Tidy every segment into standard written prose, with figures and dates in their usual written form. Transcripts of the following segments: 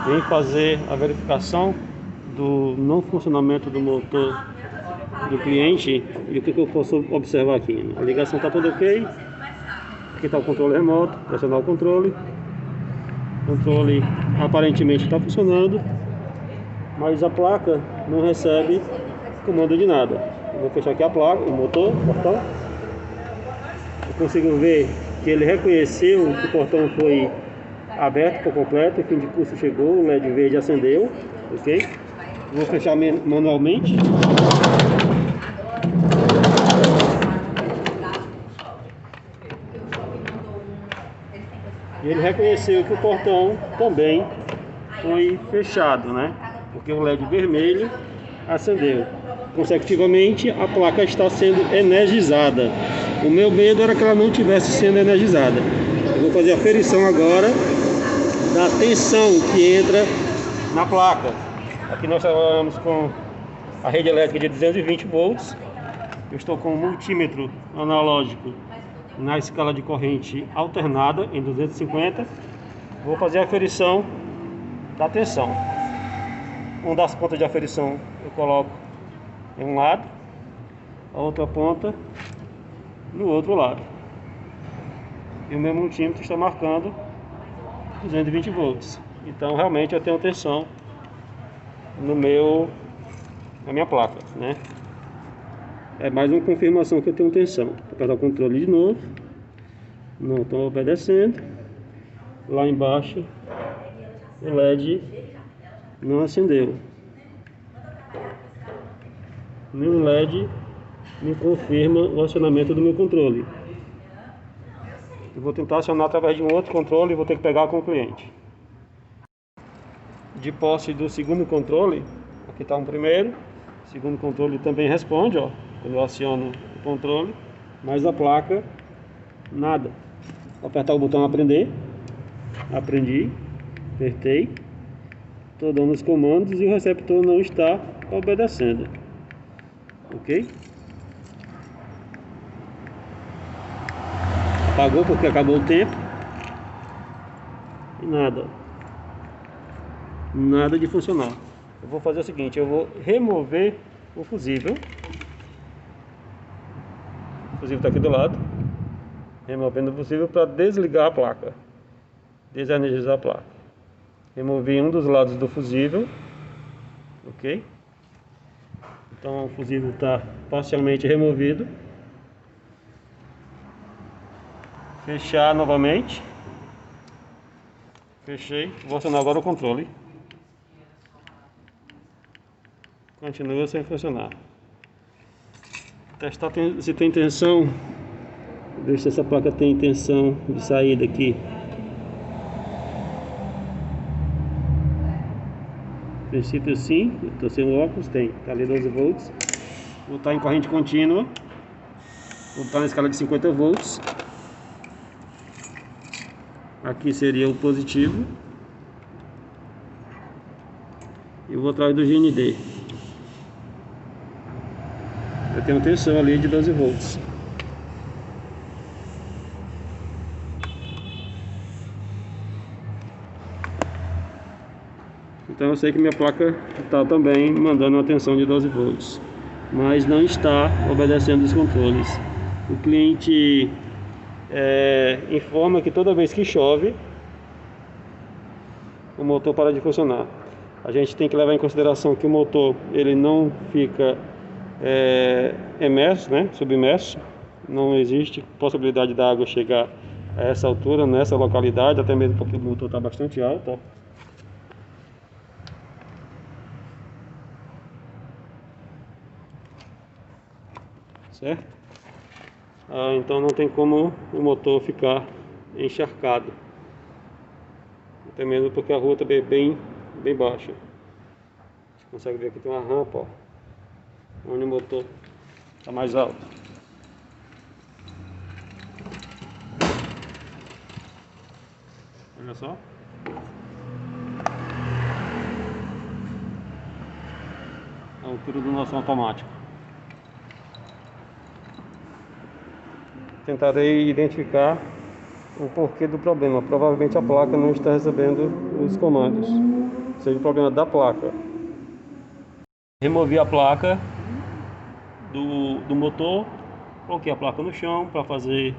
vim fazer a verificação do não funcionamento do motor do cliente. E o que eu posso observar aqui? A ligação está toda ok. Aqui está o controle remoto, pressionar o controle. O controle aparentemente está funcionando, mas a placa não recebe comando de nada. Eu vou fechar aqui a placa, o motor, o portão. Eu consigo ver que ele reconheceu que o portão foi aberto por completo, o fim de curso chegou, o LED verde acendeu, ok? Vou fechar manualmente. E ele reconheceu que o portão também foi fechado, né? Porque o LED vermelho acendeu. Consecutivamente, a placa está sendo energizada. O meu medo era que ela não estivesse sendo energizada. Eu vou fazer a aferição agora da tensão que entra na placa. Aqui nós trabalhamos com a rede elétrica de 220 volts. Eu estou com um multímetro analógico na escala de corrente alternada em 250. Vou fazer a aferição da tensão. Uma das pontas de aferição eu coloco em um lado, a outra ponta no outro lado. E o meu multímetro está marcando 220 volts. Então realmente eu tenho tensão na minha placa, né? É mais uma confirmação que eu tenho tensão. Vou apertar o controle de novo. Não estou obedecendo. Lá embaixo o LED não acendeu. Meu LED me confirma o acionamento do meu controle. Eu vou tentar acionar através de um outro controle e vou ter que pegar com o cliente. De posse do segundo controle, aqui está um primeiro. O segundo controle também responde, ó, quando eu aciono o controle, mas a placa, nada. Vou apertar o botão aprender. Aprendi, apertei. Estou dando os comandos e o receptor não está obedecendo. Ok? Apagou porque acabou o tempo. E nada. Nada de funcionar. Eu vou fazer o seguinte, eu vou remover o fusível. O fusível está aqui do lado. Removendo o fusível para desligar a placa. Desenergizar a placa. Removi um dos lados do fusível. Ok? Então o fusível está parcialmente removido. Fechar novamente. Fechei. Vou acionar agora o controle. Continua sem funcionar. Testar se tem tensão. Ver se essa placa tem tensão de saída aqui. A princípio sim, estou sem óculos, tem. Está ali 12 volts. Vou estar em corrente contínua. Vou estar na escala de 50 volts. Aqui seria o positivo. E vou atrás do GND. Eu tenho tensão ali de 12 volts. Então eu sei que minha placa está também mandando uma tensão de 12 volts. Mas não está obedecendo os controles. O cliente informa que toda vez que chove, o motor para de funcionar. A gente tem que levar em consideração que o motor ele não fica imerso, né, submerso. Não existe possibilidade da água chegar a essa altura, nessa localidade, até mesmo porque o motor está bastante alto, ó. Certo? Então não tem como o motor ficar encharcado, até mesmo porque a rua também é bem baixa. Você consegue ver que tem uma rampa, ó, onde o motor está mais alto. Olha só. A altura do nosso automático. Tentarei identificar o porquê do problema. Provavelmente a placa não está recebendo os comandos, seja o problema da placa. Removi a placa do motor, coloquei a placa no chão para fazer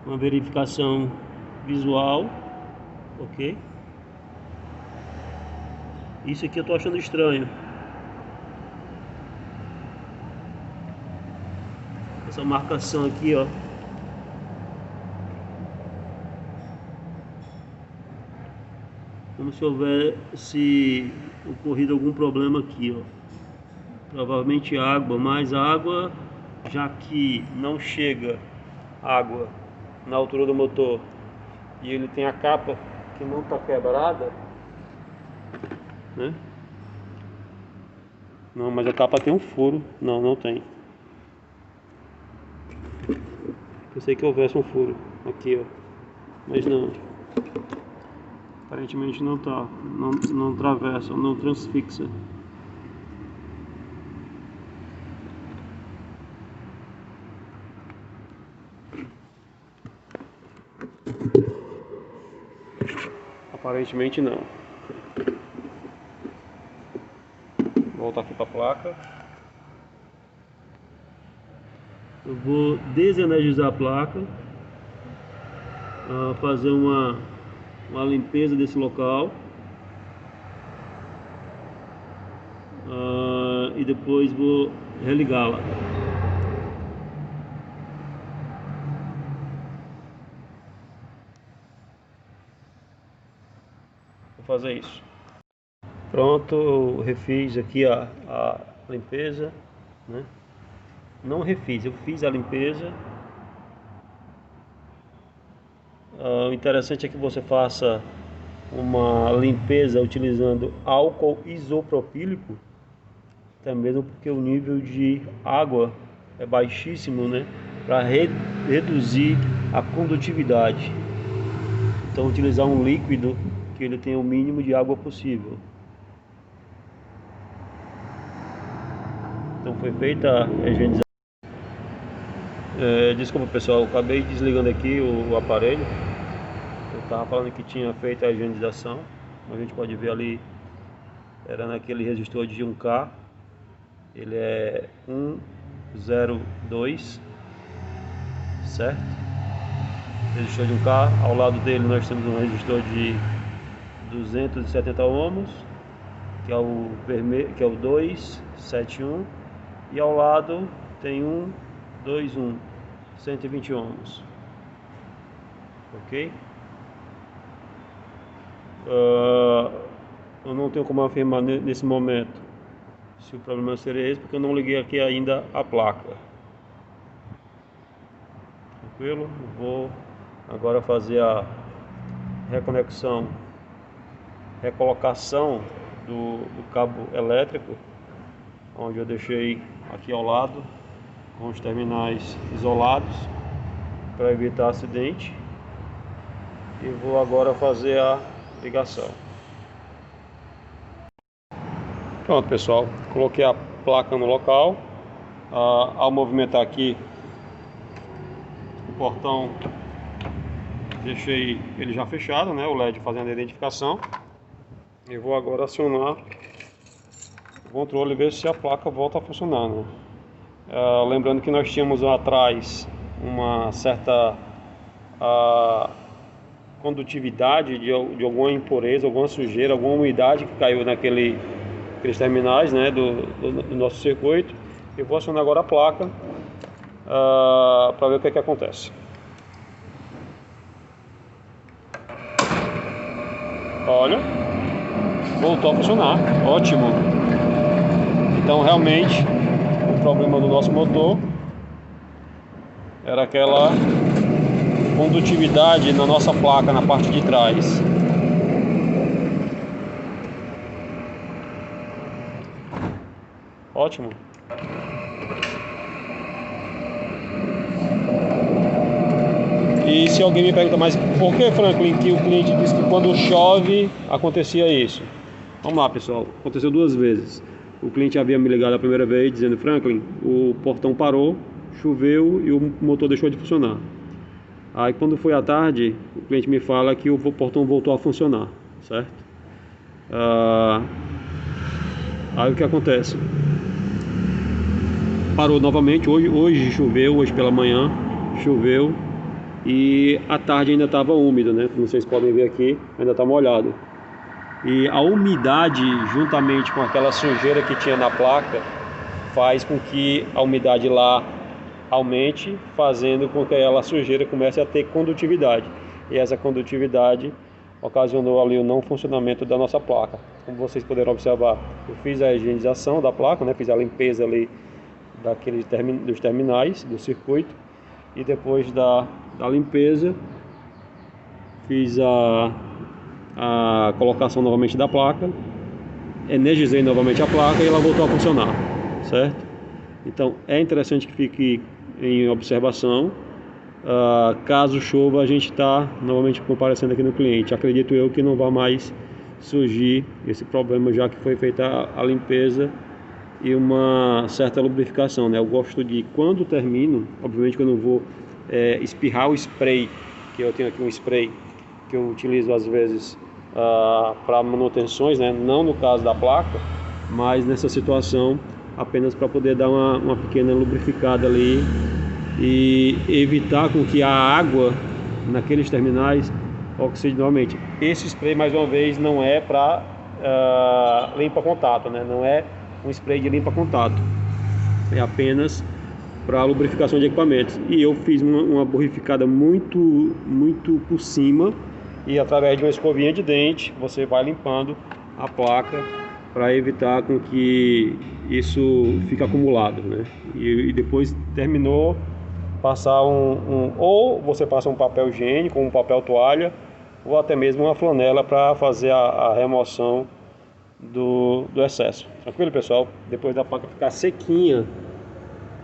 uma verificação visual, ok? Isso aqui eu tô achando estranho. Essa marcação aqui, ó. Como se houvesse ocorrido algum problema aqui, ó. Provavelmente água, mas água, já que não chega água na altura do motor e ele tem a capa que não está quebrada, né? Não, mas a capa tem um furo. Não, não tem. Pensei que houvesse um furo aqui, ó, mas não. Aparentemente não tá, não atravessa, não transfixa. Aparentemente não. Vou voltar aqui para a placa. Eu vou desenergizar a placa, fazer uma limpeza desse local, e depois vou religá-la. Vou fazer isso. Pronto, eu refiz aqui a limpeza, né? Não refiz, eu fiz a limpeza. O interessante é que você faça uma limpeza utilizando álcool isopropílico, até mesmo porque o nível de água é baixíssimo, né? Para reduzir a condutividade. Então utilizar um líquido que ele tenha o mínimo de água possível. Então foi feita a higienização. Desculpa pessoal, eu acabei desligando aqui o aparelho. Eu estava falando que tinha feito a higienização. Como a gente pode ver ali, era naquele resistor de 1K. Ele é 102, certo? Resistor de 1K. Ao lado dele nós temos um resistor de 270 ohms, que é o vermelho, que é o 271, e ao lado tem 121, 120 ohms, ok? Eu não tenho como afirmar nesse momento se o problema seria esse, porque eu não liguei aqui ainda a placa. Tranquilo? Vou agora fazer a reconexão, recolocação do cabo elétrico, onde eu deixei aqui ao lado, com os terminais isolados, para evitar acidente. E vou agora fazer a ligação. Pronto pessoal, coloquei a placa no local. Ao movimentar aqui o portão, deixei ele já fechado, né? O LED fazendo a identificação. E vou agora acionar o controle e ver se a placa volta a funcionar, né? Lembrando que nós tínhamos atrás uma certa condutividade de alguma impureza, alguma sujeira, alguma umidade que caiu naqueles terminais, né, do nosso circuito. Eu vou acionar agora a placa para ver o que é que acontece. Olha, voltou a funcionar, ótimo. Então realmente o problema do nosso motor era aquela condutividade na nossa placa, na parte de trás. Ótimo. E se alguém me pergunta, mas por que, Franklin, que o cliente disse que quando chove acontecia isso? Vamos lá pessoal, aconteceu 2 vezes. O cliente havia me ligado a primeira vez dizendo: Franklin, o portão parou, choveu e o motor deixou de funcionar. Aí quando foi à tarde, o cliente me fala que o portão voltou a funcionar, certo? Aí o que acontece? Parou novamente, hoje choveu, hoje pela manhã choveu e à tarde ainda estava úmido, né? Como vocês podem ver aqui, ainda está molhado. E a umidade, juntamente com aquela sujeira que tinha na placa, faz com que a umidade lá aumente, fazendo com que a sujeira comece a ter condutividade. E essa condutividade ocasionou ali o não funcionamento da nossa placa. Como vocês puderam observar, eu fiz a higienização da placa, né? Fiz a limpeza ali dos terminais do circuito, e depois da limpeza fiz a colocação novamente da placa, energizei novamente a placa e ela voltou a funcionar, certo? Então é interessante que fique em observação. Caso chova, a gente está novamente comparecendo aqui no cliente. Acredito eu que não vai mais surgir esse problema, já que foi feita a limpeza e uma certa lubrificação, né? Eu gosto de, quando termino, obviamente que eu não vou espirrar o spray, que eu tenho aqui um spray que eu utilizo às vezes para manutenções, né? Não no caso da placa, mas nessa situação apenas para poder dar uma pequena lubrificada ali e evitar com que a água naqueles terminais oxide novamente. Esse spray, mais uma vez, não é para limpa contato, né? Não é um spray de limpa contato, é apenas para lubrificação de equipamentos. E eu fiz uma borrificada muito por cima, e através de uma escovinha de dente você vai limpando a placa para evitar com que isso fique acumulado, né? E depois terminou, passar ou você passa um papel higiênico, um papel toalha, ou até mesmo uma flanela para fazer a remoção do excesso. Tranquilo, pessoal? Depois da placa ficar sequinha,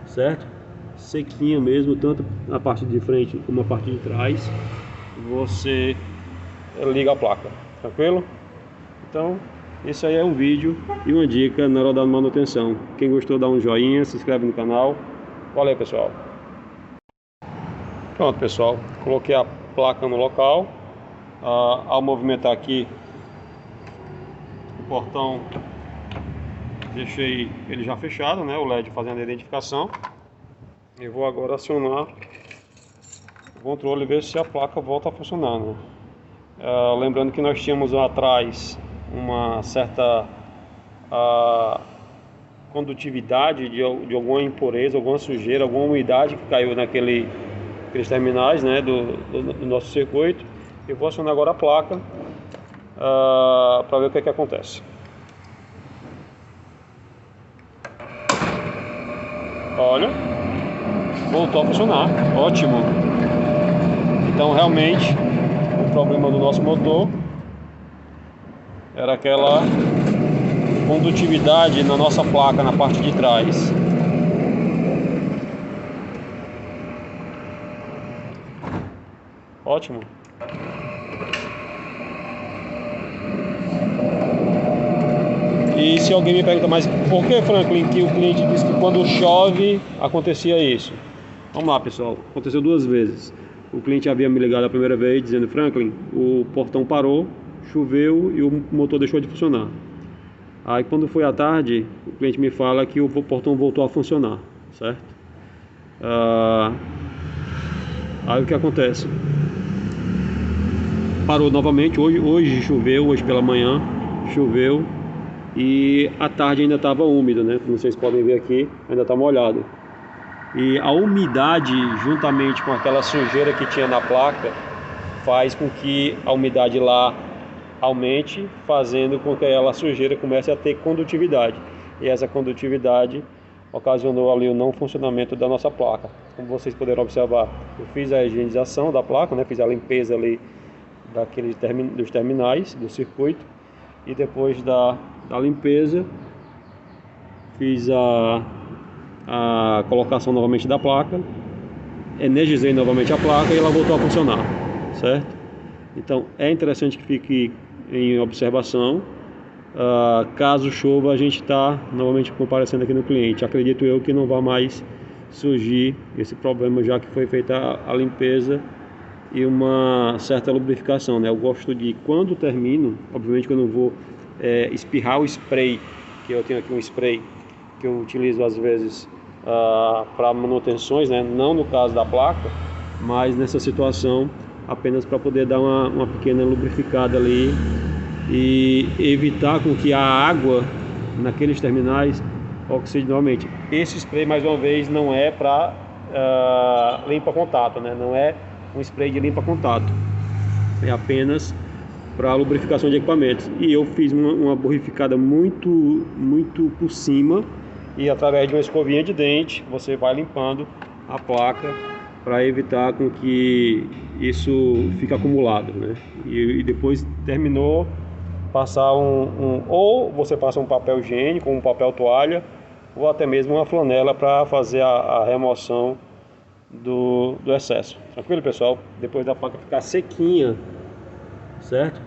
certo? Sequinha mesmo, tanto a parte de frente como a parte de trás, você liga a placa. Tranquilo? Então, isso aí é um vídeo e uma dica na hora da manutenção. Quem gostou, dá um joinha, se inscreve no canal. Valeu, pessoal! Pronto, pessoal, coloquei a placa no local. Ao movimentar aqui o portão, deixei ele já fechado, né? O LED fazendo a identificação. Eu vou agora acionar o controle e ver se a placa volta a funcionar, né? Lembrando que nós tínhamos atrás uma certa condutividade de alguma impureza, alguma sujeira, alguma umidade que caiu aqueles terminais, né, do nosso circuito. Eu vou acionar agora a placa para ver o que é que acontece. Olha, voltou a funcionar, ótimo. Então realmente o problema do nosso motor era aquela condutividade na nossa placa na parte de trás. Ótimo. E se alguém me pergunta, mas por que, Franklin, que o cliente disse que quando chove acontecia isso? Vamos lá, pessoal, aconteceu 2 vezes. O cliente havia me ligado a primeira vez dizendo: Franklin, o portão parou, choveu e o motor deixou de funcionar. Aí quando foi à tarde, o cliente me fala que o portão voltou a funcionar, certo? Aí o que acontece? Parou novamente, hoje choveu, hoje pela manhã choveu e à tarde ainda estava úmido, né? Como vocês podem ver aqui, ainda está molhado. E a umidade, juntamente com aquela sujeira que tinha na placa, faz com que a umidade lá aumente, fazendo com que a sujeira comece a ter condutividade. E essa condutividade ocasionou ali o não funcionamento da nossa placa. Como vocês puderam observar, eu fiz a higienização da placa, né? Fiz a limpeza ali dos terminais do circuito, e depois da limpeza fiz a colocação novamente da placa, energizei novamente a placa e ela voltou a funcionar, certo? Então é interessante que fique em observação. Caso chova, a gente está novamente comparecendo aqui no cliente. Acredito eu que não vai mais surgir esse problema, já que foi feita a limpeza e uma certa lubrificação, né? Eu gosto de, quando termino, obviamente que eu não vou espirrar o spray, que eu tenho aqui um spray que eu utilizo às vezes para manutenções, né? Não no caso da placa, mas nessa situação apenas para poder dar uma pequena lubrificada ali e evitar com que a água naqueles terminais oxide novamente. Esse spray, mais uma vez, não é para limpa-contato, né? Não é um spray de limpa-contato, é apenas para lubrificação de equipamentos. E eu fiz uma borrificada muito por cima, e através de uma escovinha de dente você vai limpando a placa para evitar com que isso fique acumulado, né? E depois terminou, passar ou você passa um papel higiênico, um papel toalha, ou até mesmo uma flanela para fazer a remoção do excesso. Tranquilo, pessoal? Depois da placa ficar sequinha, certo?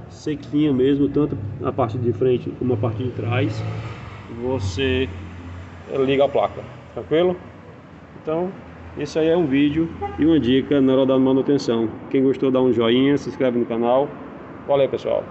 Sequinha mesmo, tanto a parte de frente como a parte de trás, você liga a placa. Tranquilo? Então, esse aí é um vídeo e uma dica na hora da manutenção. Quem gostou, dá um joinha, se inscreve no canal. Valeu, pessoal!